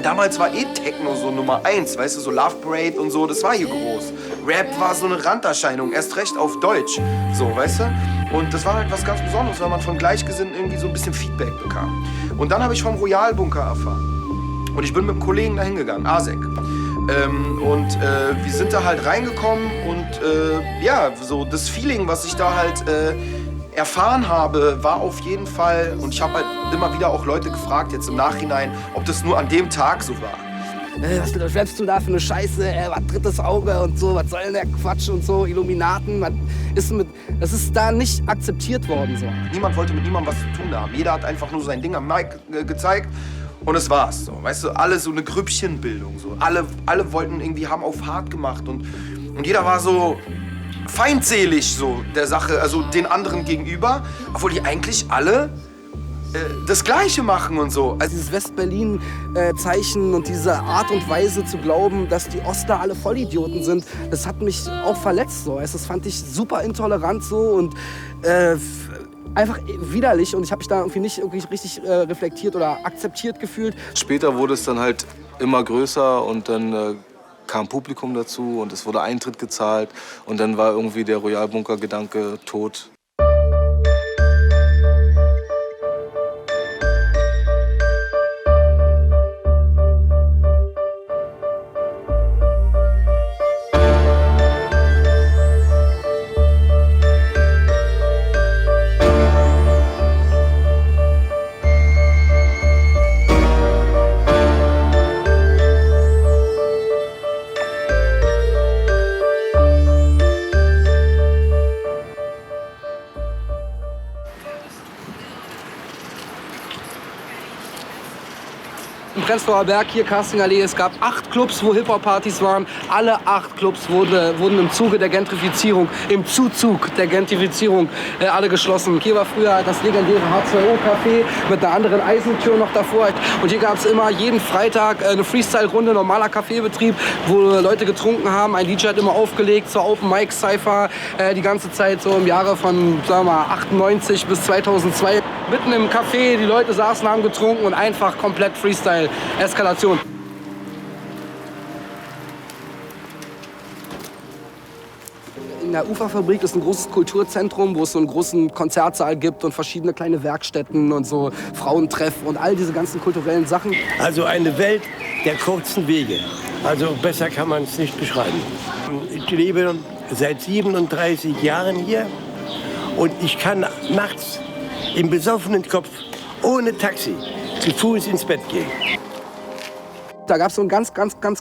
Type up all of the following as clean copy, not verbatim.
Und damals war Techno so Nummer 1, weißt du, so Love Parade und so, das war hier groß. Rap war so eine Randerscheinung, erst recht auf Deutsch, so, weißt du. Und das war halt was ganz Besonderes, weil man von Gleichgesinnten irgendwie so ein bisschen Feedback bekam. Und dann habe ich vom Royal Bunker erfahren. Und ich bin mit einem Kollegen da hingegangen, Asek. Wir sind da halt reingekommen und ja, so das Feeling, was ich da halt erfahren habe, war auf jeden Fall, und ich habe halt immer wieder auch Leute gefragt, jetzt im Nachhinein, ob das nur an dem Tag so war. Was schleppst du da für eine Scheiße, was drittes Auge und so, was soll denn der Quatsch und so, Illuminaten, das ist da nicht akzeptiert worden so. Niemand wollte mit niemandem was zu tun haben, jeder hat einfach nur sein Ding am Mic gezeigt und es war's so, weißt du, alle so eine Grüppchenbildung, so, alle wollten irgendwie, haben auf hart gemacht und jeder war so feindselig so der Sache, also den anderen gegenüber, obwohl die eigentlich alle das Gleiche machen und so. Also dieses West-Berlin-Zeichen und diese Art und Weise zu glauben, dass die Oster alle Vollidioten sind, das hat mich auch verletzt. So. Das fand ich super intolerant so und einfach widerlich. Und ich habe mich da irgendwie nicht irgendwie richtig reflektiert oder akzeptiert gefühlt. Später wurde es dann halt immer größer und dann kam Publikum dazu und es wurde Eintritt gezahlt. Und dann war irgendwie der Royal Bunker-Gedanke tot. Im Prenzlauer Berg, hier Castingallee, es gab 8 Clubs, wo Hip-Hop-Partys waren. Alle 8 Clubs wurden im Zuge der Gentrifizierung, im Zuzug der Gentrifizierung alle geschlossen. Hier war früher das legendäre H2O-Café mit einer anderen Eisentür noch davor. Und hier gab es immer jeden Freitag eine Freestyle-Runde, normaler Kaffeebetrieb, wo Leute getrunken haben. Ein DJ hat immer aufgelegt zur Open-Mic-Cypher die ganze Zeit so im Jahre von, sagen wir mal, 98 bis 2002. Mitten im Café, die Leute saßen, haben getrunken und einfach komplett Freestyle. Eskalation. In der Uferfabrik ist ein großes Kulturzentrum, wo es so einen großen Konzertsaal gibt und verschiedene kleine Werkstätten und so Frauentreff und all diese ganzen kulturellen Sachen. Also eine Welt der kurzen Wege. Also besser kann man es nicht beschreiben. Ich lebe seit 37 Jahren hier und ich kann nachts im besoffenen Kopf ohne Taxi zu Fuß ins Bett gehen. Da gab es so einen ganz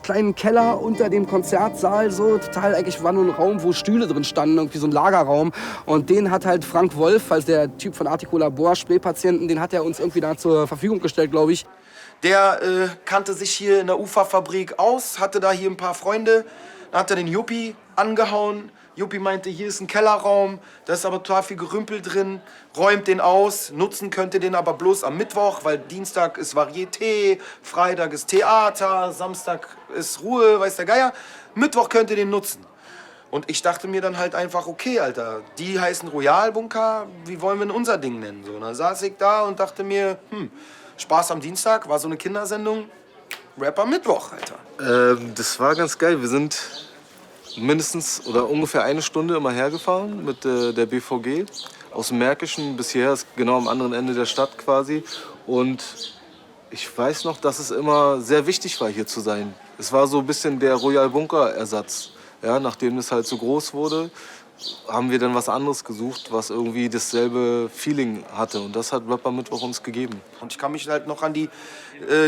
kleinen Keller unter dem Konzertsaal, so total, eigentlich war nur ein Raum, wo Stühle drin standen, irgendwie so ein Lagerraum. Und den hat halt Frank Wolf, als der Typ von Artico Labor, Spähpatienten, den hat er uns irgendwie da zur Verfügung gestellt, glaube ich. Der kannte sich hier in der Uferfabrik aus, hatte da hier ein paar Freunde, dann hat er den Juppie angehauen. Juppie meinte, hier ist ein Kellerraum, da ist aber total viel Gerümpel drin, räumt den aus, nutzen könnt ihr den aber bloß am Mittwoch, weil Dienstag ist Varieté, Freitag ist Theater, Samstag ist Ruhe, weiß der Geier. Mittwoch könnt ihr den nutzen. Und ich dachte mir dann halt einfach, okay, Alter, die heißen Royal Bunker, wie wollen wir denn unser Ding nennen? So, dann saß ich da und dachte mir, Spaß am Dienstag, war so eine Kindersendung, Rap am Mittwoch, Alter. Das war ganz geil, wir sind mindestens oder ungefähr eine Stunde immer hergefahren mit der BVG. Aus dem Märkischen bis hierher, ist genau am anderen Ende der Stadt quasi. Und ich weiß noch, dass es immer sehr wichtig war, hier zu sein. Es war so ein bisschen der Royal Bunker-Ersatz. Ja, nachdem es halt so groß wurde, haben wir dann was anderes gesucht, was irgendwie dasselbe Feeling hatte. Und das hat Rapper Mittwoch uns gegeben. Und ich kann mich halt noch an die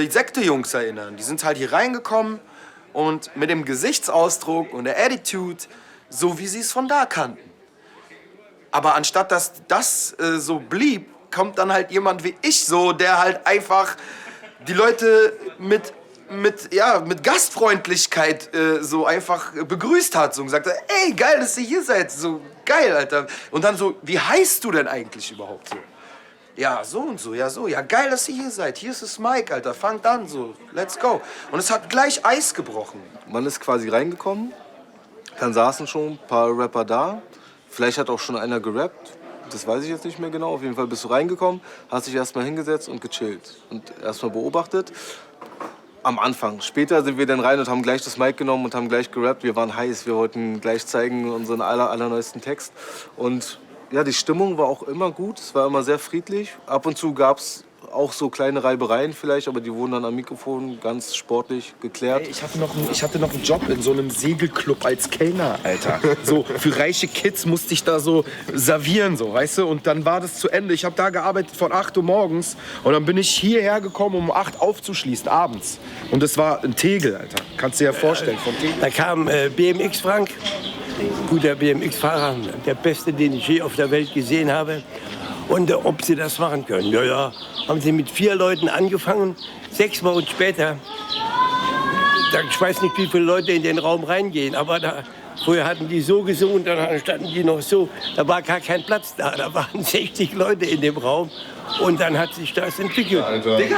Sekte-Jungs erinnern. Die sind halt hier reingekommen. Und mit dem Gesichtsausdruck und der Attitude, so wie sie es von da kannten. Aber anstatt dass das so blieb, kommt dann halt jemand wie ich so, der halt einfach die Leute mit Gastfreundlichkeit so einfach begrüßt hat. So, und gesagt hat, ey, geil, dass ihr hier seid. So, geil, Alter. Und dann so, wie heißt du denn eigentlich überhaupt so? Ja, so und so, ja so. Ja, geil, dass ihr hier seid. Hier ist das Mike, Alter. Fangt an, so. Let's go. Und es hat gleich Eis gebrochen. Man ist quasi reingekommen, dann saßen schon ein paar Rapper da. Vielleicht hat auch schon einer gerappt. Das weiß ich jetzt nicht mehr genau. Auf jeden Fall bist du reingekommen, hast dich erstmal hingesetzt und gechillt. Und erstmal beobachtet. am Anfang. Später sind wir dann rein und haben gleich das Mic genommen und haben gleich gerappt. Wir waren heiß, wir wollten gleich zeigen unseren allerneuesten Text. Und ja, die Stimmung war auch immer gut, es war immer sehr friedlich. Ab und zu gab es auch so kleine Reibereien vielleicht, aber die wurden dann am Mikrofon ganz sportlich geklärt. Ey, ich hatte noch einen Job in so einem Segelclub als Kellner, Alter. So, für reiche Kids musste ich da so servieren, so, weißt du? Und dann war das zu Ende. Ich habe da gearbeitet von 8 Uhr morgens und dann bin ich hierher gekommen, um 8 Uhr aufzuschließen, abends. Und das war ein Tegel, Alter. Kannst du dir ja vorstellen, von Tegel. Da kam BMX Frank, guter BMX-Fahrer, der beste, den ich je auf der Welt gesehen habe. Und ob sie das machen können. Ja, ja, haben sie mit 4 Leuten angefangen. 6 Wochen später, ich weiß nicht, wie viele Leute in den Raum reingehen, aber früher hatten die so gesungen, dann standen die noch so. Da war gar kein Platz da, da waren 60 Leute in dem Raum. Und dann hat sich das entwickelt. Alter. Digga,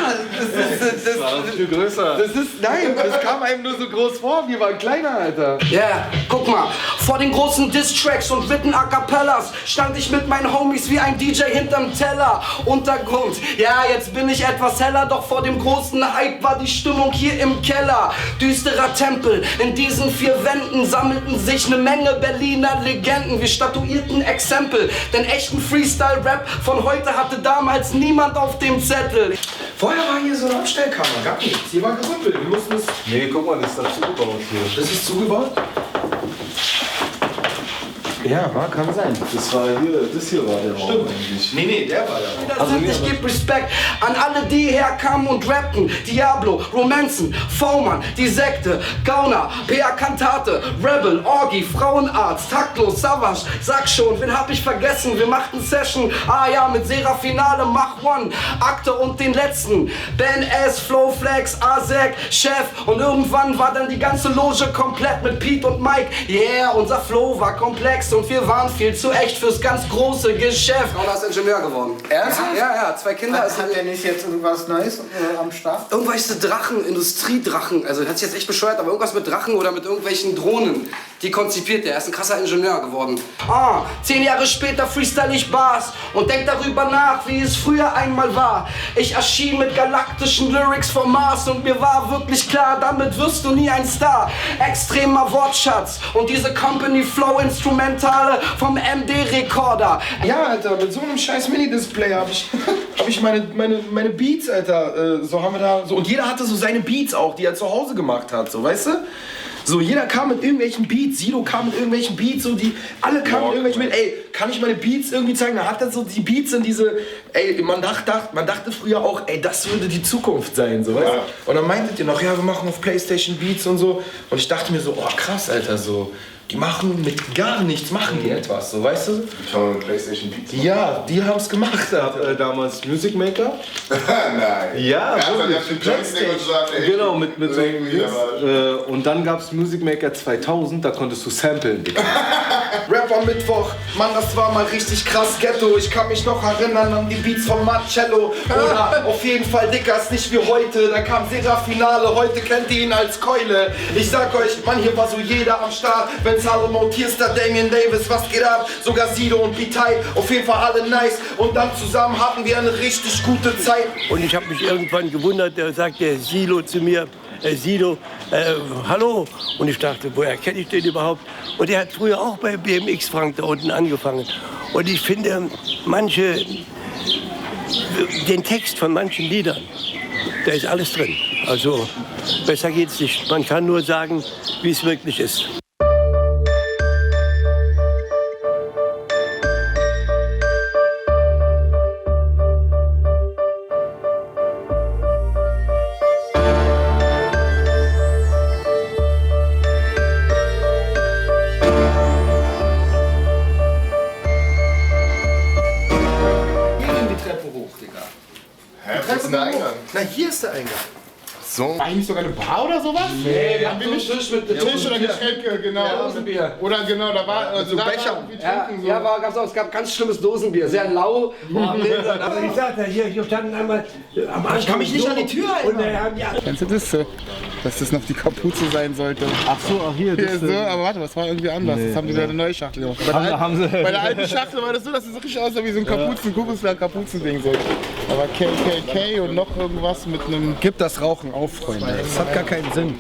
Das war viel größer. Nein, das kam einem nur so groß vor. Wir waren kleiner, Alter. Ja, yeah, guck mal, vor den großen Diss-Tracks und witten A Cappellas stand ich mit meinen Homies wie ein DJ hinterm Teller. Untergrund, ja, jetzt bin ich etwas heller, doch vor dem großen Hype war die Stimmung hier im Keller. Düsterer Tempel, in diesen 4 Wänden sammelten sich eine Menge Berliner Legenden. Wir statuierten Exempel, denn echten Freestyle-Rap von heute hatte damals niemand auf dem Zettel. Vorher war hier so eine Abstellkammer, gab nichts. Hier war gerümpelt. Wir mussten es. Nee, guck mal, das ist dazu gebaut hier. Das ist zugebaut? Ja, kann sein. Das hier war der Raum eigentlich. Nee, der war ja. Also ich gebe Respekt an alle, die herkamen und rappten. Diablo, Romanzen, V-Mann, die Sekte, Gauner, PA Kantate, Rebel, Orgi, Frauenarzt, Taktlos, Savage, sag schon, wen hab ich vergessen? Wir machten Session, ja, mit Serafinale, Mach One, Akte und den letzten. Ben S, Flowflex, Azek, Chef und irgendwann war dann die ganze Loge komplett mit Pete und Mike. Yeah, unser Flow war komplex und wir waren viel zu echt fürs ganz große Geschäft. Gauner ist Ingenieur geworden. Ernsthaft? Ja, 2 Kinder. Hat der nicht jetzt irgendwas Neues am Start? Irgendwelche Drachen, Industriedrachen, also hört sich jetzt echt bescheuert, aber irgendwas mit Drachen oder mit irgendwelchen Drohnen, die konzipiert der. Er ist ein krasser Ingenieur geworden. 10 Jahre später freestyle ich Bars und denk darüber nach, wie es früher einmal war. Ich erschien mit galaktischen Lyrics vom Mars und mir war wirklich klar, damit wirst du nie ein Star. Extremer Wortschatz und diese Company Flow Instrumentale vom MD-Rekorder. Ja, Alter, mit so einem scheiß Mini-Display hab ich meine Beats, Alter, so haben wir da so. Und jeder hatte so seine Beats auch, die er zu Hause gemacht hat, so, weißt du? So, jeder kam mit irgendwelchen Beats, Sido kam mit irgendwelchen Beats, so, die alle kamen mit irgendwelchen Beats. Ey, kann ich meine Beats irgendwie zeigen? Da hat er so die Beats in diese, ey, man dachte früher auch, ey, das würde die Zukunft sein, so, weißt du? Ja. Und dann meintet ihr noch, ja, wir machen auf PlayStation Beats und so. Und ich dachte mir so, oh krass, Alter, so. Die machen mit gar nichts, machen die etwas, so, weißt du? Ich habe mit PlayStation Beats. Ja, die haben es gemacht. Damals Music Maker. Nein. Ja, wirklich. Genau, mit so einem und dann gab es Music Maker 2000, da konntest du samplen. Rap am Mittwoch, Mann, das war mal richtig krass Ghetto. Ich kann mich noch erinnern an die Beats von Marcello. Oder auf jeden Fall dicker ist nicht wie heute. Da kam Serafinale, heute kennt ihr ihn als Keule. Ich sag euch, Mann, hier war so jeder am Start. Wenn Salomo, Tierstar, Damian Davis, was geht ab? Sogar Sido und B-Type, auf jeden Fall alle nice. Und dann zusammen hatten wir eine richtig gute Zeit. Und ich habe mich irgendwann gewundert, da sagt der Silo zu mir, Sido, hallo. Und ich dachte, woher kenne ich den überhaupt? Und er hat früher auch bei BMX Frank da unten angefangen. Und ich finde, den Text von manchen Liedern, da ist alles drin. Also besser geht's nicht. Man kann nur sagen, wie es wirklich ist. Na, hier ist der Eingang. So. War eigentlich sogar eine Bar oder sowas? Nee, wir haben so einen Tisch mit Tisch oder Getränke, genau. Ja, Dosenbier. Oder genau, da war so da Becher. War trinken, so. Ja, es gab ganz schlimmes Dosenbier, sehr lau. Aber ich sagte, hier standen einmal am Anfang. Ich kann mich nicht an die Tür erinnern. Kennst du das? Dass das noch die Kapuze sein sollte. Ach so, hier. Hier so, aber warte, das war irgendwie anders. Das haben die da eine neue Schachtel gemacht. Bei der alten Schachtel war das so, dass es so richtig aussah wie so ein Kapuzending so. Aber KKK und noch irgendwas mit einem... Gib das Rauchen auf, Freunde. Das hat gar keinen Sinn.